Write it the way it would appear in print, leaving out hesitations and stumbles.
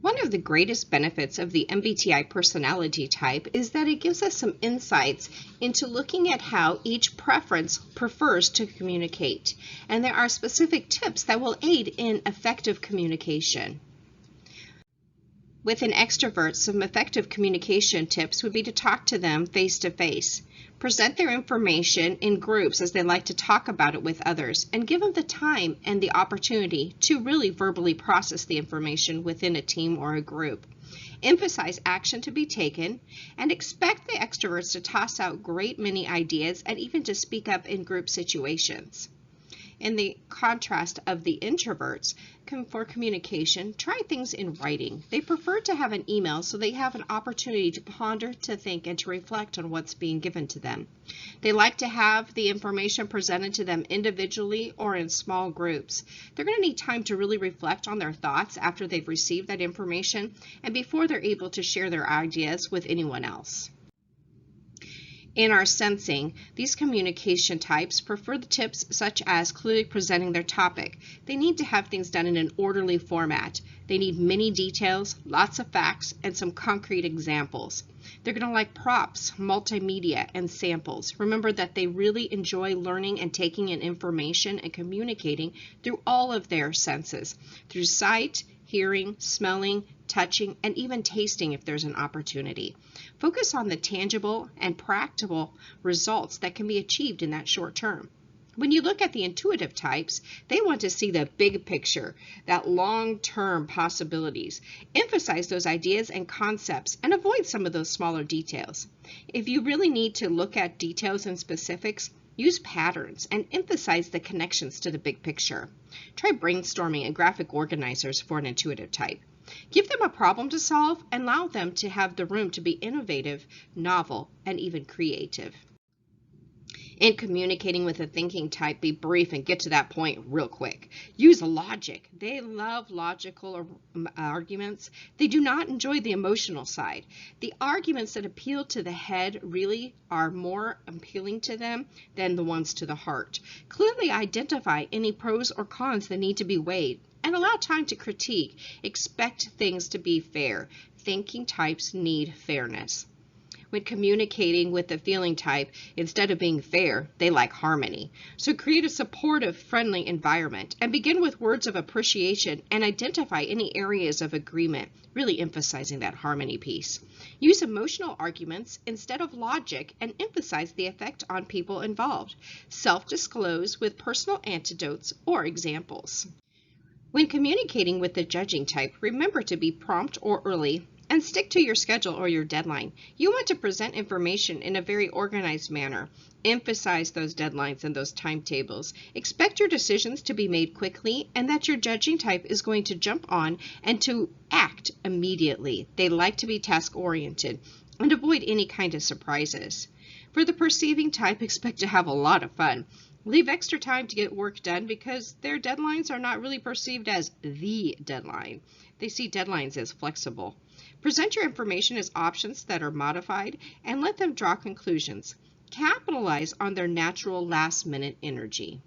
One of the greatest benefits of the MBTI personality type is that it gives us some insights into looking at how each preference prefers to communicate, and there are specific tips that will aid in effective communication. With an extrovert, some effective communication tips would be to talk to them face to face. Present their information in groups as they like to talk about it with others, and give them the time and the opportunity to really verbally process the information within a team or a group. Emphasize action to be taken, and expect the extroverts to toss out great many ideas and even to speak up in group situations. In the contrast of the introverts, for communication, try things in writing. They prefer to have an email so they have an opportunity to ponder, to think, and to reflect on what's being given to them. They like to have the information presented to them individually or in small groups. They're going to need time to really reflect on their thoughts after they've received that information and before they're able to share their ideas with anyone else. In our sensing, these communication types prefer the tips such as clearly presenting their topic. They need to have things done in an orderly format. They need many details, lots of facts, and some concrete examples. They're going to like props, multimedia, and samples. Remember that they really enjoy learning and taking in information and communicating through all of their senses, through sight, hearing, smelling, touching, and even tasting if there's an opportunity. Focus on the tangible and practical results that can be achieved in that short term. When you look at the intuitive types, they want to see the big picture, that long-term possibilities. Emphasize those ideas and concepts and avoid some of those smaller details. If you really need to look at details and specifics, use patterns and emphasize the connections to the big picture. Try brainstorming and graphic organizers for an intuitive type. Give them a problem to solve and allow them to have the room to be innovative, novel, and even creative. In communicating with a thinking type, be brief and get to that point real quick. Use logic. They love logical arguments. They do not enjoy the emotional side. The arguments that appeal to the head really are more appealing to them than the ones to the heart. Clearly identify any pros or cons that need to be weighed and allow time to critique. Expect things to be fair. Thinking types need fairness. When communicating with the feeling type, instead of being fair, they like harmony. So create a supportive, friendly environment and begin with words of appreciation and identify any areas of agreement, really emphasizing that harmony piece. Use emotional arguments instead of logic and emphasize the effect on people involved. Self-disclose with personal anecdotes or examples. When communicating with the judging type, remember to be prompt or early and stick to your schedule or your deadline. You want to present information in a very organized manner. Emphasize those deadlines and those timetables. Expect your decisions to be made quickly and that your judging type is going to jump on and to act immediately. They like to be task-oriented and avoid any kind of surprises. For the perceiving type, expect to have a lot of fun. Leave extra time to get work done because their deadlines are not really perceived as the deadline. They see deadlines as flexible. Present your information as options that are modified and let them draw conclusions. Capitalize on their natural last-minute energy.